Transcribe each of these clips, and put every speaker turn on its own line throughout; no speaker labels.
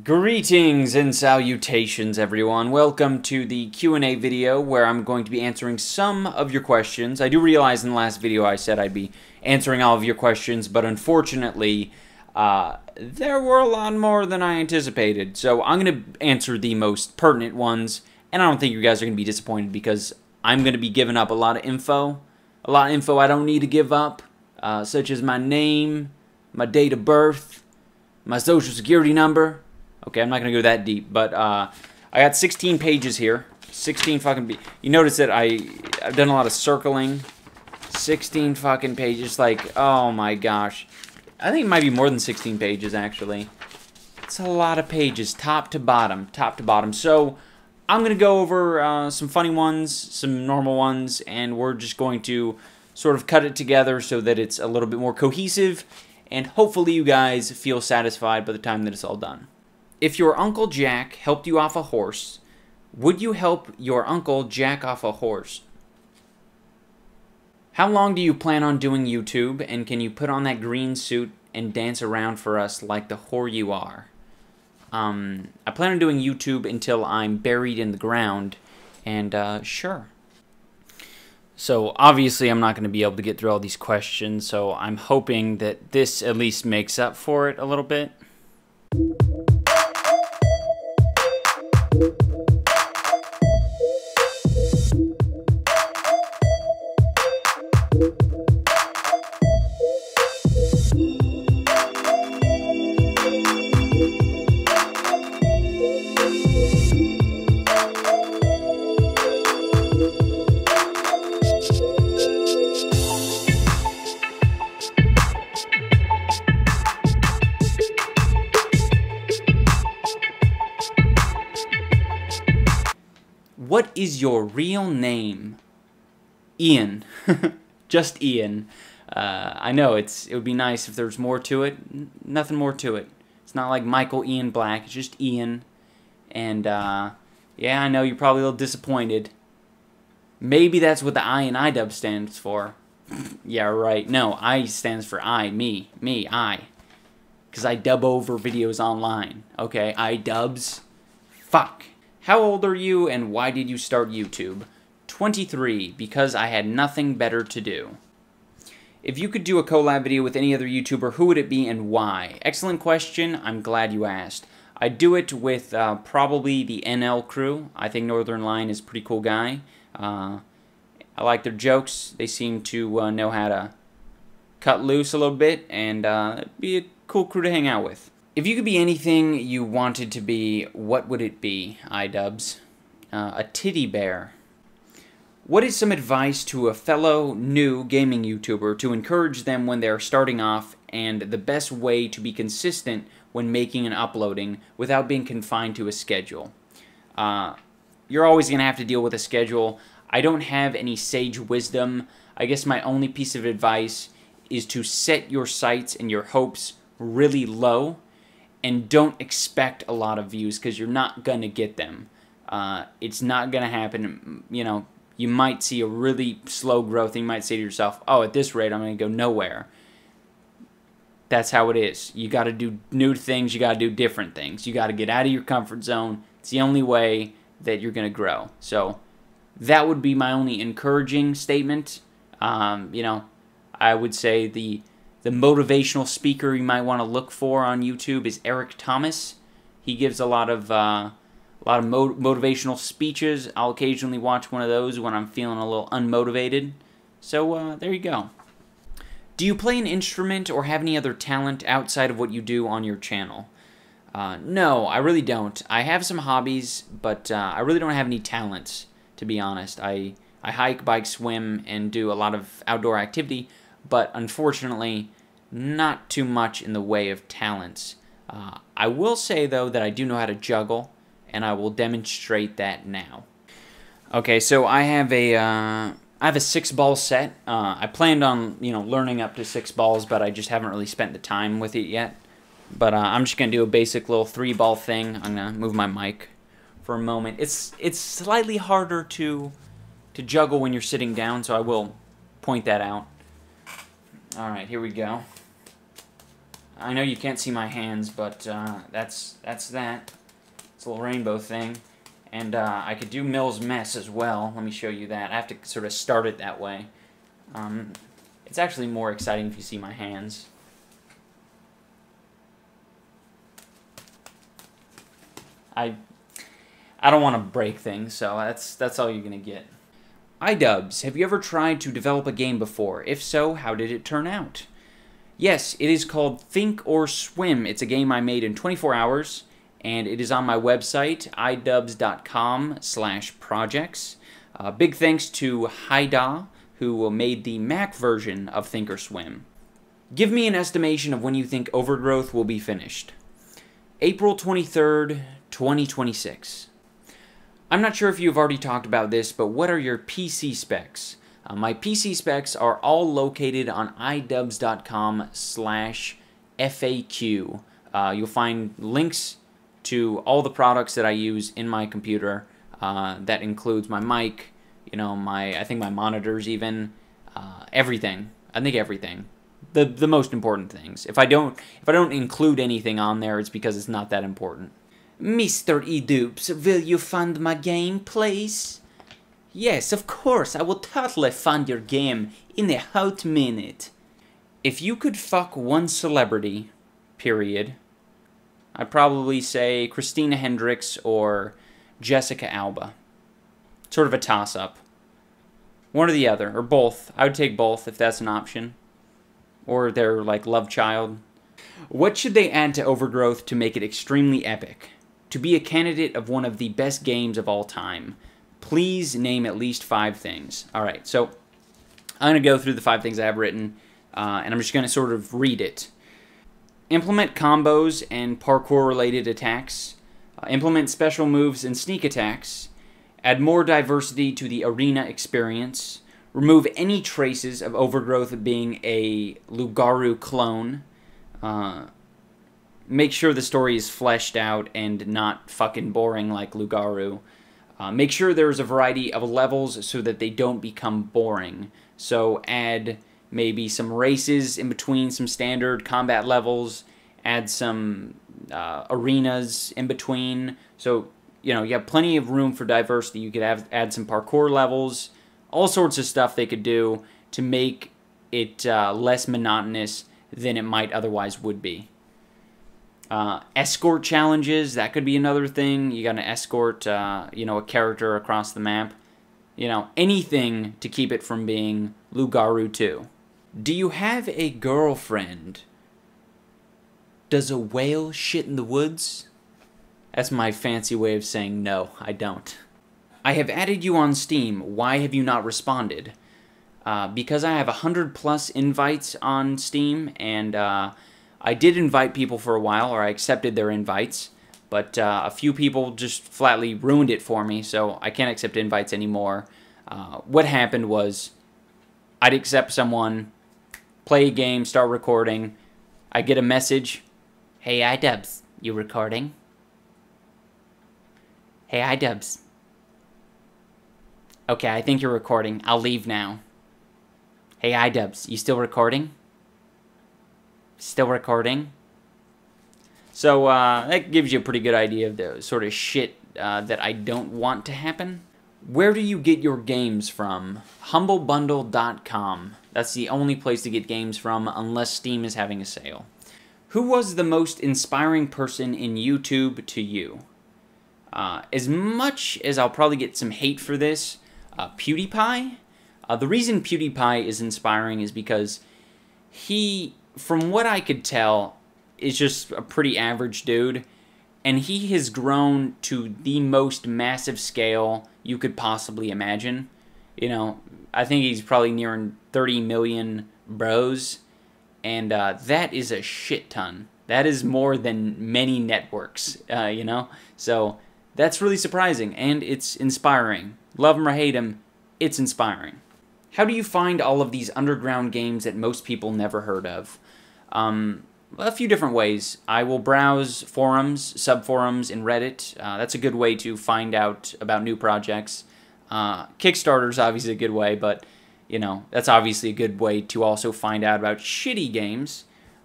Greetings and salutations, everyone. Welcome to the Q&A video where I'm going to be answering some of your questions. I do realize in the last video I said I'd be answering all of your questions, but unfortunately, there were a lot more than I anticipated. So I'm going to answer the most pertinent ones, and I don't think you guys are going to be disappointed because I'm going to be giving up a lot of info. A lot of info I don't need to give up, such as my name, my date of birth, my social security number. Okay, I'm not going to go that deep, but I got 16 pages here. 16 fucking... You notice that I've done a lot of circling. 16 fucking pages, like, oh my gosh. I think it might be more than 16 pages, actually. It's a lot of pages, top to bottom, top to bottom. So, I'm going to go over some funny ones, some normal ones, and we're just going to sort of cut it together so that it's a little bit more cohesive, and hopefully you guys feel satisfied by the time that it's all done. If your Uncle Jack helped you off a horse, would you help your Uncle Jack off a horse? How long do you plan on doing YouTube, and can you put on that green suit and dance around for us like the whore you are? I plan on doing YouTube until I'm buried in the ground, and sure. So obviously I'm not going to be able to get through all these questions, so I'm hoping that this at least makes up for it a little bit. What is your real name? Ian. Just Ian. I know it would be nice if there's more to it. Nothing more to it. It's not like Michael Ian Black. It's just Ian. And, yeah, I know you're probably a little disappointed. Maybe that's what the I in iDubb stands for. Yeah, right. No, I stands for I. Me. Me. I. Because I dub over videos online. Okay, iDubbbz. Fuck. How old are you, and why did you start YouTube? 23, because I had nothing better to do. If you could do a collab video with any other YouTuber, who would it be and why? Excellent question. I'm glad you asked. I'd do it with probably the NL crew. I think Northern Line is a pretty cool guy. I like their jokes. They seem to know how to cut loose a little bit, and it'd be a cool crew to hang out with. If you could be anything you wanted to be, what would it be, iDubbbz? A titty bear. What is some advice to a fellow new gaming YouTuber to encourage them when they're starting off, and the best way to be consistent when making and uploading without being confined to a schedule? You're always going to have to deal with a schedule. I don't have any sage wisdom. I guess my only piece of advice is to set your sights and your hopes really low, and don't expect a lot of views because you're not going to get them. It's not going to happen. You know, you might see a really slow growth and you might say to yourself, oh, at this rate, I'm going to go nowhere. That's how it is. You got to do new things. You got to do different things. You got to get out of your comfort zone. It's the only way that you're going to grow. So that would be my only encouraging statement. You know, I would say the motivational speaker you might want to look for on YouTube is Eric Thomas. He gives a lot of motivational speeches. I'll occasionally watch one of those when I'm feeling a little unmotivated. So there you go. Do you play an instrument or have any other talent outside of what you do on your channel? No, I really don't. I have some hobbies, but I really don't have any talents, to be honest. I hike, bike, swim, and do a lot of outdoor activity, but unfortunately, not too much in the way of talents. I will say, though, that I do know how to juggle, and I will demonstrate that now. Okay, so I have a 6-ball set. I planned on, learning up to 6 balls, but I just haven't really spent the time with it yet. But I'm just gonna do a basic little 3-ball thing. I'm gonna move my mic for a moment. It's slightly harder to juggle when you're sitting down, so I will point that out. Alright, here we go. I know you can't see my hands, but that's that. It's a little rainbow thing. And I could do Mill's Mess as well. Let me show you that. I have to sort of start it that way. It's actually more exciting if you see my hands. I don't want to break things, so that's all you're going to get. iDubbbz, have you ever tried to develop a game before? If so, how did it turn out? Yes, it is called Think or Swim. It's a game I made in 24 hours, and it is on my website, iDubbbz.com/projects. Big thanks to Haida, who made the Mac version of Think or Swim. Give me an estimation of when you think Overgrowth will be finished. April 23rd, 2026. I'm not sure if you've already talked about this, but what are your PC specs? My PC specs are all located on iDubbbz.com/FAQ. You'll find links to all the products that I use in my computer. That includes my mic, you know, I think my monitors even, everything. I think everything. The most important things. If I don't include anything on there, it's because it's not that important. Mr. iDubbbz, will you fund my game, please? Yes, of course, I will totally fund your game in a hot minute. If you could fuck one celebrity, period, I'd probably say Christina Hendricks or Jessica Alba. Sort of a toss-up. One or the other, or both. I would take both if that's an option. Or their, like, love child. What should they add to Overgrowth to make it extremely epic? To be a candidate of one of the best games of all time, please name at least 5 things. Alright, so I'm going to go through the 5 things I have written, and I'm just going to sort of read it. Implement combos and parkour-related attacks. Implement special moves and sneak attacks. Add more diversity to the arena experience. Remove any traces of Overgrowth being a Lugaru clone. Make sure the story is fleshed out and not fucking boring like Lugaru. Make sure there's a variety of levels so that they don't become boring. So add maybe some races in between some standard combat levels. Add some arenas in between. So, you know, you have plenty of room for diversity. You could add some parkour levels. All sorts of stuff they could do to make it less monotonous than it might otherwise would be. Escort challenges, that could be another thing. You got to escort, you know, a character across the map. You know, anything to keep it from being Lugaru 2. Do you have a girlfriend? Does a whale shit in the woods? That's my fancy way of saying no, I don't. I have added you on Steam. Why have you not responded? Because I have 100+ invites on Steam, and I did invite people for a while, or I accepted their invites, but a few people just flatly ruined it for me, so I can't accept invites anymore. What happened was, I'd accept someone, play a game, start recording, I get a message, "Hey iDubbbz, you recording? Hey iDubbbz. Okay, I think you're recording. I'll leave now. Hey iDubbbz, you still recording? Still recording?" So that gives you a pretty good idea of the sort of shit that I don't want to happen. Where do you get your games from? Humblebundle.com. That's the only place to get games from unless Steam is having a sale. Who was the most inspiring person in YouTube to you? As much as I'll probably get some hate for this, PewDiePie. The reason PewDiePie is inspiring is because he, from what I could tell, is just a pretty average dude, and he has grown to the most massive scale you could possibly imagine. You know, I think he's probably nearing 30 million bros, and that is a shit ton. That is more than many networks, you know? So that's really surprising, and it's inspiring. Love him or hate him, it's inspiring. How do you find all of these underground games that most people never heard of? A few different ways. I will browse forums, subforums, and Reddit. That's a good way to find out about new projects. Kickstarter's obviously a good way, but, you know, that's obviously a good way to also find out about shitty games.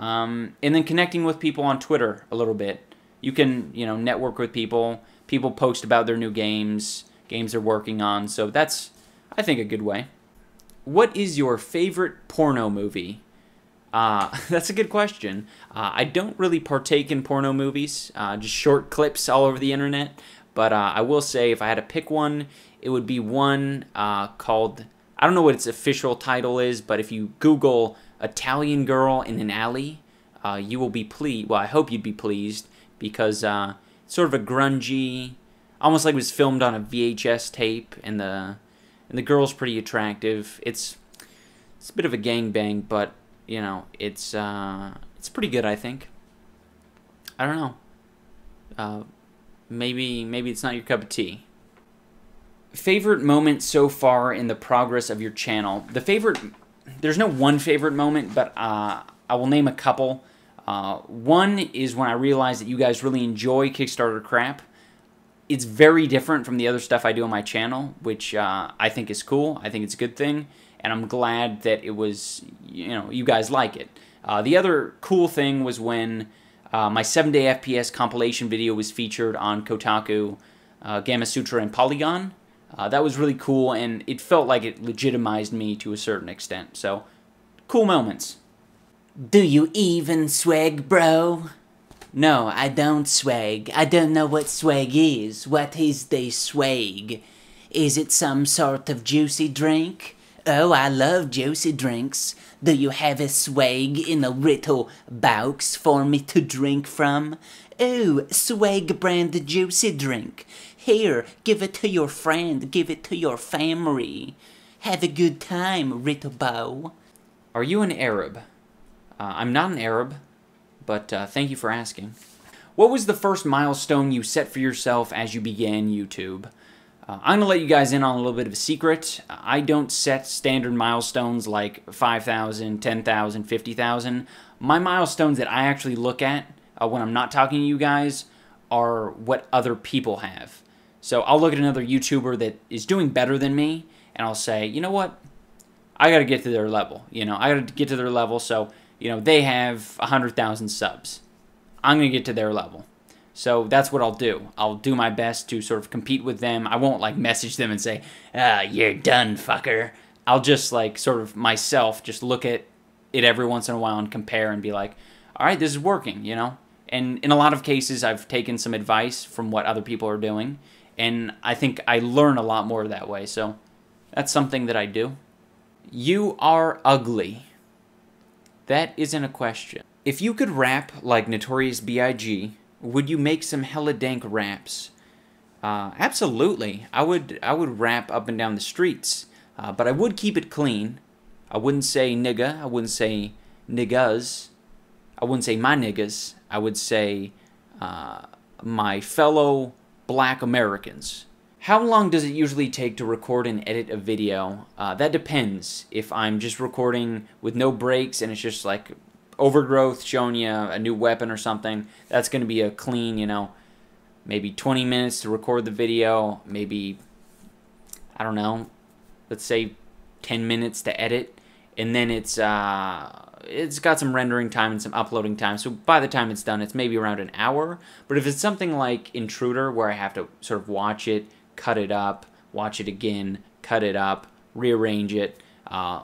And then connecting with people on Twitter a little bit. You can, network with people. People post about their new games they're working on. So that's, I think, a good way. What is your favorite porno movie? That's a good question. I don't really partake in porno movies, just short clips all over the internet. But I will say, if I had to pick one, it would be one called, I don't know what its official title is, but if you Google Italian Girl in an Alley, you will be pleased. Well, I hope you'd be pleased, because it's sort of a grungy, almost like it was filmed on a VHS tape, and the girl's pretty attractive. It's a bit of a gangbang, but it's pretty good, I think. I don't know. Maybe it's not your cup of tea. Favorite moment so far in the progress of your channel? There's no one favorite moment, but I will name a couple. One is when I realized that you guys really enjoy Kickstarter crap. It's very different from the other stuff I do on my channel, which I think is cool. I think it's a good thing, and I'm glad that it was, you guys like it. The other cool thing was when my 7-day FPS compilation video was featured on Kotaku, Gamasutra, and Polygon. That was really cool, and it felt like it legitimized me to a certain extent. So, cool moments.
Do you even swag, bro? No, I don't swag. I don't know what swag is. What is the swag? Is it some sort of juicy drink? Oh, I love juicy drinks. Do you have a swag in a little box for me to drink from? Oh, swag brand juicy drink. Here, give it to your friend, give it to your family. Have a good time, little bow.
Are you an Arab? I'm not an Arab, but thank you for asking. What was the first milestone you set for yourself as you began YouTube? I'm going to let you guys in on a little bit of a secret. I don't set standard milestones like 5,000, 10,000, 50,000. My milestones that I actually look at when I'm not talking to you guys are what other people have. So I'll look at another YouTuber that is doing better than me, and I'll say, you know what? I got to get to their level. I got to get to their level, so, they have 100,000 subs. I'm going to get to their level. So that's what I'll do. I'll do my best to sort of compete with them. I won't, message them and say, you're done, fucker. I'll just, sort of myself just look at it every once in a while and compare and be like, all right, this is working, And in a lot of cases, I've taken some advice from what other people are doing, and I think I learn a lot more that way. So that's something that I do. You are ugly. That isn't a question. If you could rap like Notorious B.I.G., would you make some hella dank raps? Absolutely. I would rap up and down the streets, but I would keep it clean. I wouldn't say nigga. I wouldn't say niggas. I wouldn't say my niggas. I would say my fellow black Americans. How long does it usually take to record and edit a video? That depends. If I'm just recording with no breaks and it's just like overgrowth showing you a new weapon or something, that's going to be a clean, maybe 20 minutes to record the video, maybe, I don't know, let's say 10 minutes to edit, and then it's got some rendering time and some uploading time, so by the time it's done, it's maybe around an hour. But if it's something like Intruder, where I have to sort of watch it, cut it up, watch it again, cut it up, rearrange it,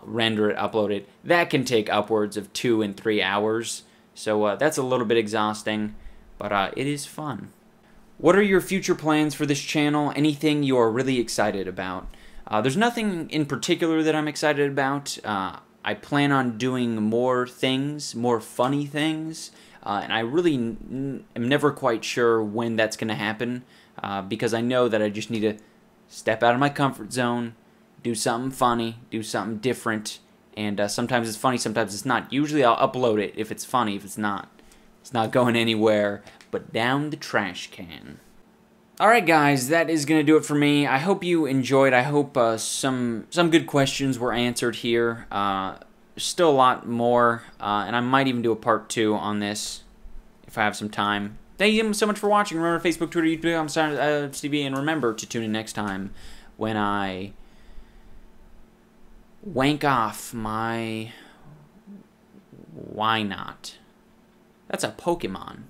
render it, upload it, that can take upwards of 2 and 3 hours. So that's a little bit exhausting, but it is fun. What are your future plans for this channel? Anything you are really excited about? There's nothing in particular that I'm excited about. I plan on doing more things, more funny things, and I really am never quite sure when that's going to happen, because I know that I just need to step out of my comfort zone, do something funny, do something different, and sometimes it's funny, sometimes it's not. Usually I'll upload it if it's funny. If it's not going anywhere but down the trash can. Alright guys, that is going to do it for me. I hope you enjoyed. I hope some good questions were answered here. Still a lot more, and I might even do a part 2 on this if I have some time. Thank you so much for watching. Remember, Facebook, Twitter, YouTube, iDubbbzTV, and remember to tune in next time when I wank off my why not. That's a Pokemon.